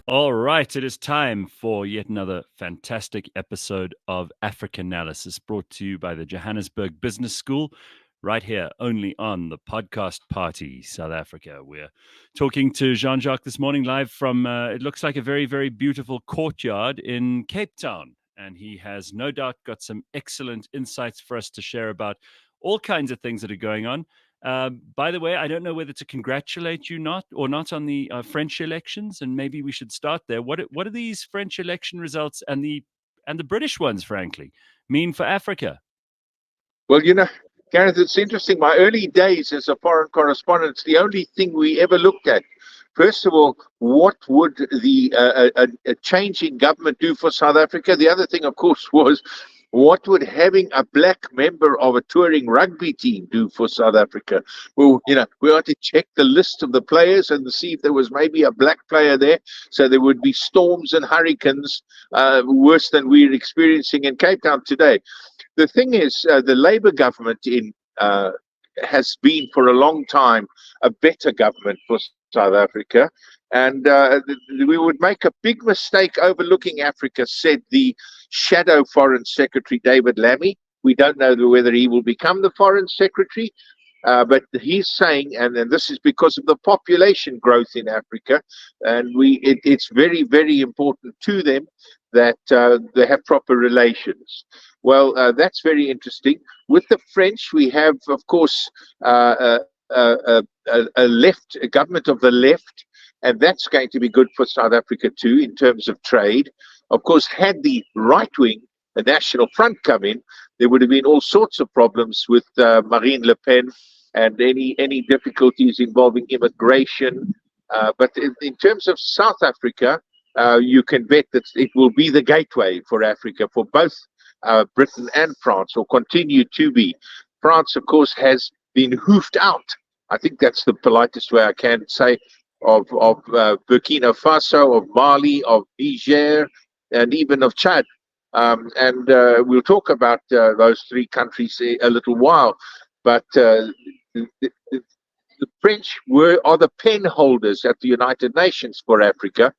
All right, it is time for yet another fantastic episode of Africanalysis, brought to you by the Johannesburg Business School, right here, only on the Podcast Party, South Africa. We're talking to Jean-Jacques this morning live from, it looks like a very, very beautiful courtyard in Cape Town. And he has no doubt got some excellent insights for us to share about all kinds of things that are going on. By the way, I don't know whether to congratulate you not on the French elections, and maybe we should start there. What are these French election results and the British ones, frankly, mean for Africa? Well, Gareth, it's interesting. My early days as a foreign correspondent, the only thing we ever looked at, first of all, what would a changing government do for South Africa? The other thing, of course, was what would having a black member of a touring rugby team do for South Africa? Well, we had to check the list of the players and see if there was maybe a black player there. So there would be storms and hurricanes worse than we're experiencing in Cape Town today. The thing is, the Labour government has been for a long time a better government for South Africa. And we would make a big mistake overlooking Africa, said the shadow Foreign Secretary David Lammy. We don't know whether he will become the Foreign Secretary, but he's saying, and this is because of the population growth in Africa, and it's very, very important to them that they have proper relations. Well, that's very interesting. With the French, we have, of course, a government of the left, and that's going to be good for South Africa too in terms of trade. Of course, had the right wing, the National Front, come in, there would have been all sorts of problems with Marine Le Pen and any difficulties involving immigration. But in terms of South Africa, you can bet that it will be the gateway for Africa for both Britain and France, or continue to be. France, of course, has been hoofed out. I think that's the politest way I can say, of Burkina Faso, of Mali, of Niger, and even of Chad. And we'll talk about those three countries a little while. But the French are the pen holders at the United Nations for Africa,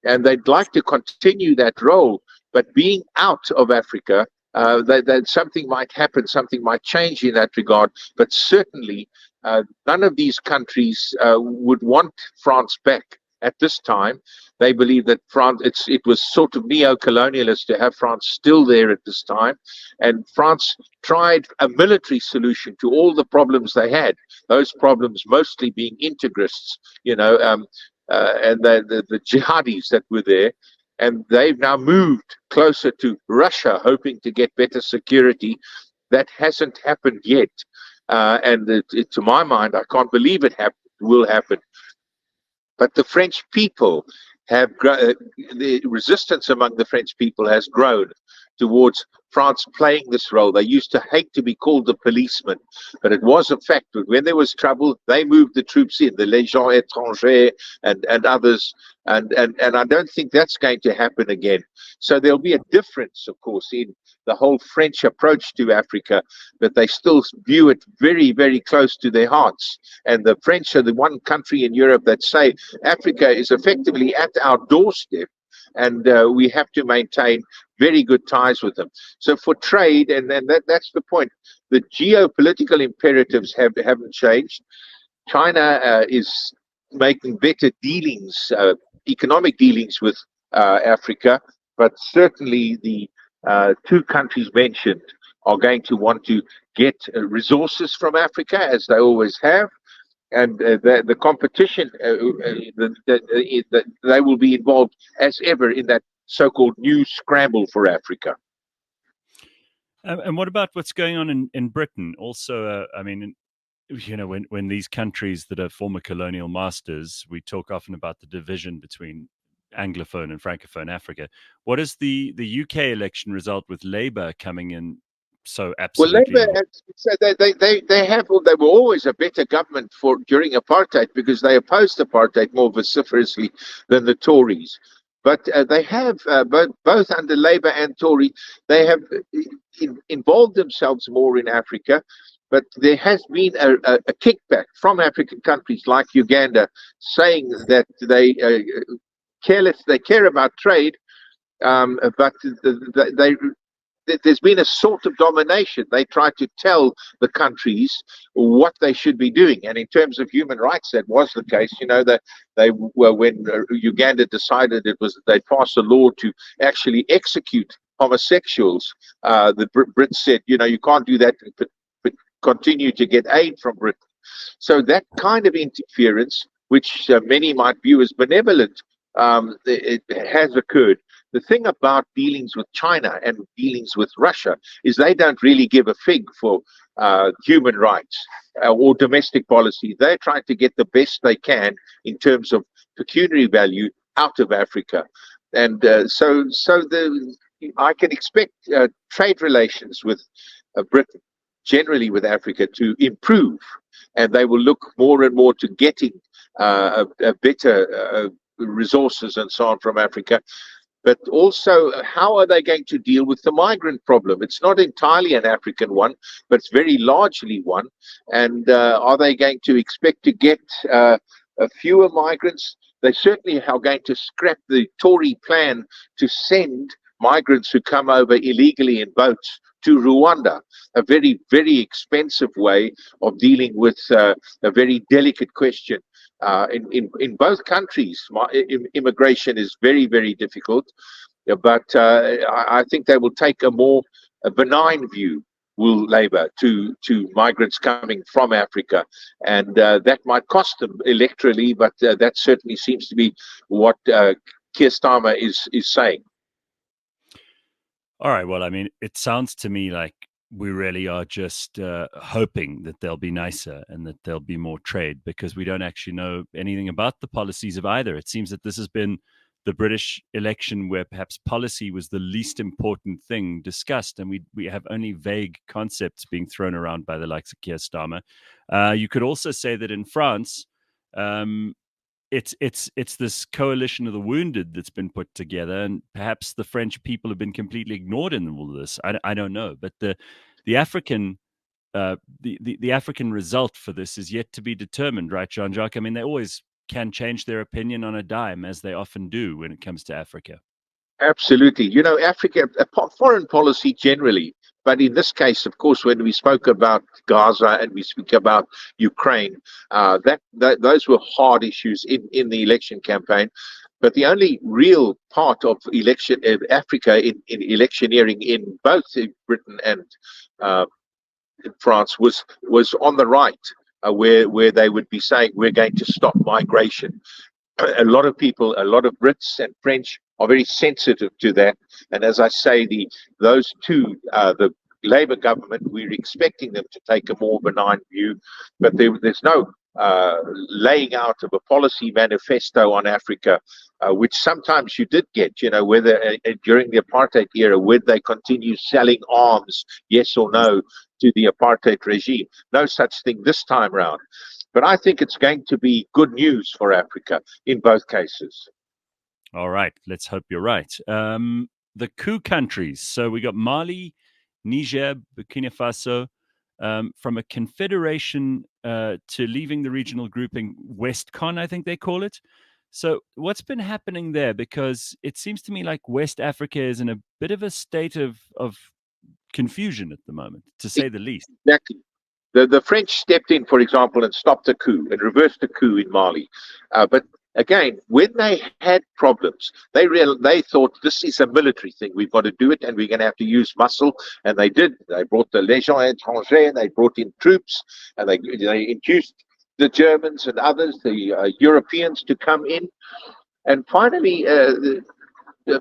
and they'd like to continue that role. But being out of Africa, that something might happen, something might change in that regard. But certainly, none of these countries would want France back at this time. They believe that France, it was sort of neo-colonialist to have France still there at this time. And France tried a military solution to all the problems they had, those problems mostly being integrists, and the jihadis that were there. And they've now moved closer to Russia, hoping to get better security. That hasn't happened yet. And to my mind, I can't believe it will happen. But the French people have the resistance among the French people has grown towards France playing this role. They used to hate to be called the policeman, but it was a fact that when there was trouble, they moved the troops in, the Légion étrangère and others, and I don't think that's going to happen again. So there'll be a difference, of course, in the whole French approach to Africa, but they still view it very, very close to their hearts. And the French are the one country in Europe that say Africa is effectively at our doorstep, and we have to maintain very good ties with them. So for trade, and that's the point, the geopolitical imperatives haven't changed. China is making better dealings, economic dealings with Africa, but certainly the two countries mentioned are going to want to get resources from Africa, as they always have. And the competition, they will be involved as ever in that so-called new scramble for Africa. And what about what's going on in Britain? Also, when these countries that are former colonial masters, we talk often about the division between Anglophone and Francophone Africa. What is the UK election result with Labour coming in so absolutely? Well, Labour, they were always a better government during apartheid, because they opposed apartheid more vociferously than the Tories. But they have, both under Labour and Tory, they have involved themselves more in Africa. But there has been a kickback from African countries like Uganda, saying that they care about trade, but there's been a sort of domination. They try to tell the countries what they should be doing, and in terms of human rights, that was the case. That when Uganda decided they passed a law to actually execute homosexuals. The Brits said, you can't do that, but continue to get aid from Britain. So that kind of interference, which many might view as benevolent, it has occurred. The thing about dealings with China and dealings with Russia is they don't really give a fig for human rights or domestic policy. They're trying to get the best they can in terms of pecuniary value out of Africa. And so I can expect trade relations with Britain, generally with Africa, to improve, and they will look more and more to getting a better resources and so on from Africa. But also, how are they going to deal with the migrant problem? It's not entirely an African one, but it's very largely one. And are they going to expect to get fewer migrants? They certainly are going to scrap the Tory plan to send migrants who come over illegally in boats to Rwanda, a very, very expensive way of dealing with a very delicate question. In both countries, immigration is very, very difficult, but I think they will take a more benign view, will Labour, to migrants coming from Africa, and that might cost them electorally, but that certainly seems to be what Keir Starmer is saying. All right. Well, I mean, it sounds to me like we really are just hoping that they'll be nicer and that there'll be more trade, because we don't actually know anything about the policies of either. It seems that this has been the British election where perhaps policy was the least important thing discussed, and we have only vague concepts being thrown around by the likes of Keir Starmer. You could also say that in France, it's this coalition of the wounded that's been put together, and perhaps the French people have been completely ignored in all of this. I don't know, but the African the African result for this is yet to be determined, right, Jean-Jacques? I mean, they always can change their opinion on a dime, as they often do when it comes to Africa. Absolutely. Africa, foreign policy generally, but in this case, of course, when we spoke about Gaza and we speak about Ukraine, those were hard issues in the election campaign. But the only real part of Africa in electioneering in both Britain and France was on the right, where they would be saying, we're going to stop migration. A lot of people, a lot of Brits and French are very sensitive to that. And as I say, those two, the Labour government, we're expecting them to take a more benign view, but there's no laying out of a policy manifesto on Africa, which sometimes you did get, whether during the apartheid era, would they continue selling arms, yes or no, to the apartheid regime. No such thing this time round. But I think it's going to be good news for Africa in both cases. All right. Let's hope you're right. The coup countries. So we got Mali, Niger, Burkina Faso, from a confederation to leaving the regional grouping Westcon, I think they call it. So what's been happening there? Because it seems to me like West Africa is in a bit of a state of confusion at the moment, to say the least. Exactly. The French stepped in, for example, and stopped a coup and reversed a coup in Mali. But again, when they had problems, they thought this is a military thing. We've got to do it, and we're going to have to use muscle. And they did. They brought the Légion étrangère, and they brought in troops, and they induced the Germans and others, the Europeans, to come in. And finally,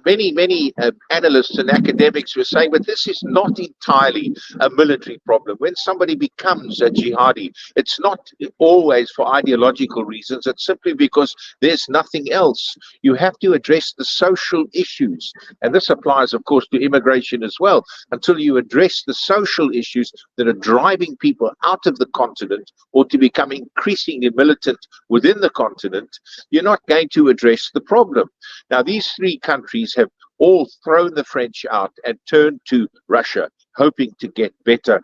many analysts and academics were saying, but this is not entirely a military problem. When somebody becomes a jihadi, it's not always for ideological reasons. It's simply because there's nothing else. You have to address the social issues. And this applies, of course, to immigration as well. Until you address the social issues that are driving people out of the continent or to become increasingly militant within the continent, you're not going to address the problem. Now, these three countries have all thrown the French out and turned to Russia. hoping to get better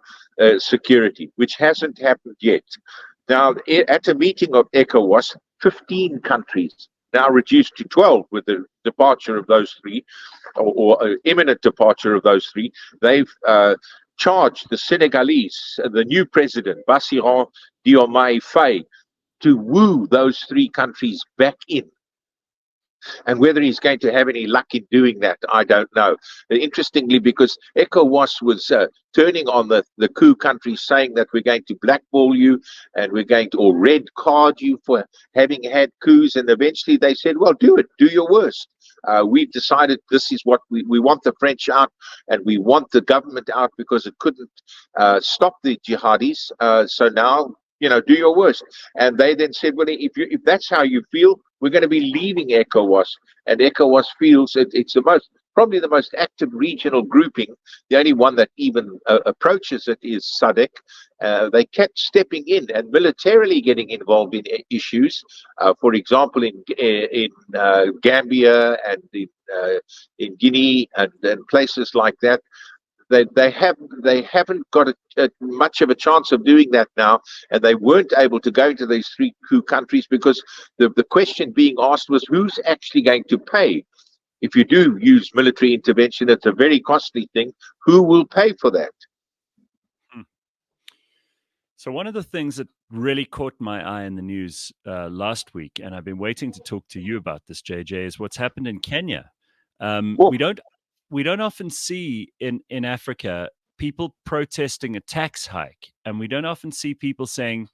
security, which hasn't happened yet. Now, at a meeting of ECOWAS, 15 countries, now reduced to 12 with the departure of those three, or imminent departure of those three, they've charged the Senegalese, the new president, Bassirou Diomaye Faye, to woo those three countries back in. And whether he's going to have any luck in doing that, I don't know. Interestingly, because ECOWAS was turning on the coup countries, saying that we're going to blackball you and we're going to, or red card you for having had coups. And eventually they said, well, do it, do your worst. We've decided this is what we want the French out, and we want the government out because it couldn't stop the jihadis. So now, do your worst. And they then said, well, if that's how you feel, we're going to be leaving ECOWAS. And ECOWAS feels it's probably the most active regional grouping. The only one that even approaches it is SADC. They kept stepping in and militarily getting involved in issues. For example, in Gambia and in Guinea and places like that. They haven't got much of a chance of doing that now, and they weren't able to go into these three coup countries because the question being asked was, who's actually going to pay? If you do use military intervention, it's a very costly thing. Who will pay for that? So one of the things that really caught my eye in the news last week, and I've been waiting to talk to you about this, JJ, is what's happened in Kenya. We don't often see in Africa people protesting a tax hike, and we don't often see people saying,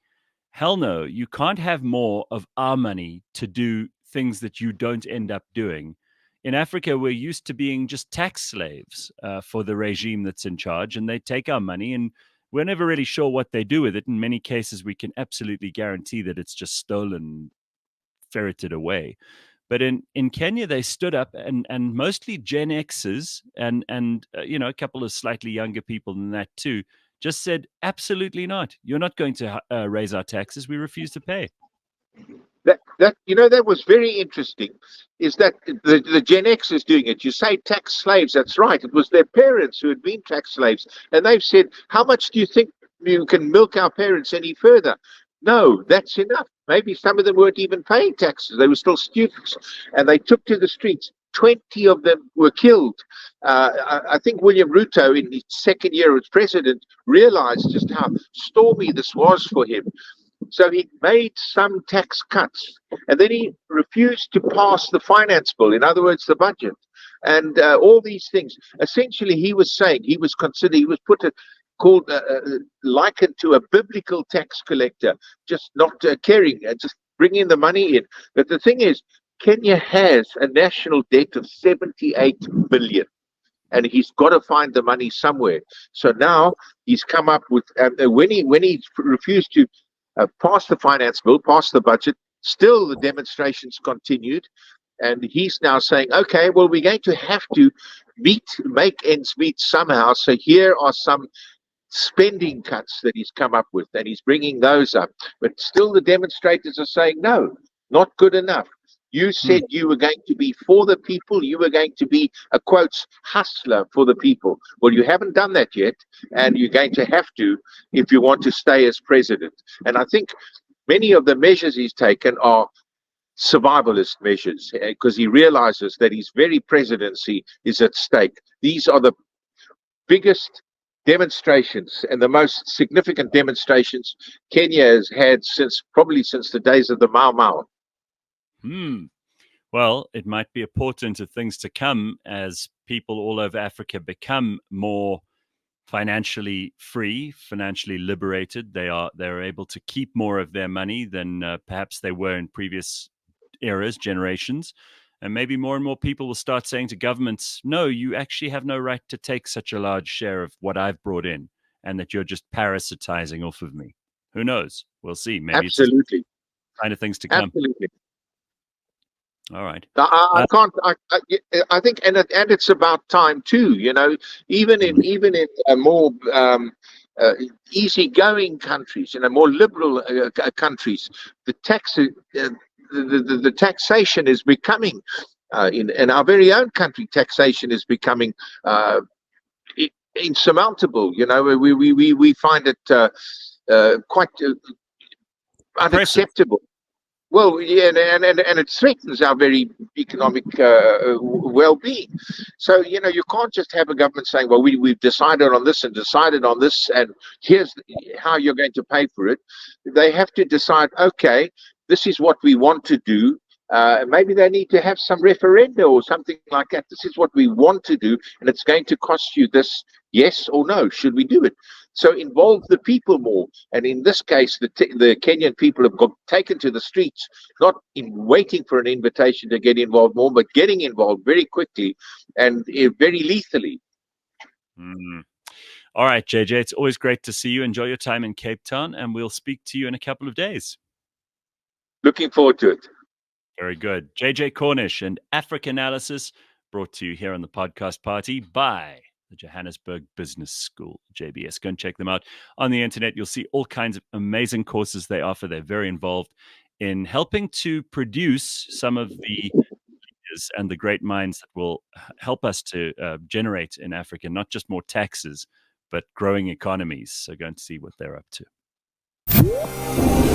hell no, you can't have more of our money to do things that you don't end up doing. In Africa, we're used to being just tax slaves for the regime that's in charge, and they take our money, and we're never really sure what they do with it. In many cases, we can absolutely guarantee that it's just stolen, ferreted away. But in Kenya, they stood up, and mostly Gen Xers and a couple of slightly younger people than that too, just said, absolutely not. You're not going to raise our taxes. We refuse to pay. That was very interesting, is that the Gen Xers doing it. You say tax slaves, that's right. It was their parents who had been tax slaves. And they've said, how much do you think you can milk our parents any further? No, that's enough. Maybe some of them weren't even paying taxes. They were still students. And they took to the streets. 20 of them were killed. I think William Ruto, in his second year as president, realized just how stormy this was for him. So he made some tax cuts. And then he refused to pass the finance bill, in other words, the budget. And all these things. Essentially, he was saying, he was likened to a biblical tax collector, just not caring, just bringing the money in. But the thing is, Kenya has a national debt of 78 billion, and he's got to find the money somewhere. So now he's come up with, when he refused to pass the finance bill, pass the budget, still the demonstrations continued. And he's now saying, okay, well, we're going to have to make ends meet somehow. So here are some spending cuts that he's come up with, and he's bringing those up. But still the demonstrators are saying, no, not good enough. You said you were going to be for the people. You were going to be a, quotes, hustler for the people. Well, you haven't done that yet, and you're going to have to if you want to stay as president. And I think many of the measures he's taken are survivalist measures, because he realizes that his very presidency is at stake. These are the biggest demonstrations and the most significant demonstrations Kenya has had probably since the days of the Mau Mau. Well, it might be a portent of things to come as people all over Africa become more financially free, financially liberated. They're able to keep more of their money than perhaps they were in previous eras, generations. And maybe more and more people will start saying to governments, no, you actually have no right to take such a large share of what I've brought in, and that you're just parasitizing off of me. Who knows? We'll see. Maybe absolutely. It's kind of things to come. Absolutely. All right. I think, and it's about time too. Even in more easygoing countries, more liberal countries, the taxation is becoming, in our very own country, taxation is becoming insurmountable. We find it quite unacceptable. Well, yeah, and it threatens our very economic well-being. So, you can't just have a government saying, well, we've decided on this, and here's how you're going to pay for it. They have to decide, okay, this is what we want to do. Maybe they need to have some referenda or something like that. This is what we want to do, and it's going to cost you this, yes or no. Should we do it? So involve the people more. And in this case, the Kenyan people have got taken to the streets, not in waiting for an invitation to get involved more, but getting involved very quickly and very lethally. All right, JJ, it's always great to see you. Enjoy your time in Cape Town, and we'll speak to you in a couple of days. Looking forward to it. Very good. JJ Cornish and Africanalysis, brought to you here on the podcast party by the Johannesburg Business School, JBS. Go and check them out on the internet. You'll see all kinds of amazing courses they offer. They're very involved in helping to produce some of the leaders and the great minds that will help us to generate in Africa, not just more taxes, but growing economies. So go and see what they're up to.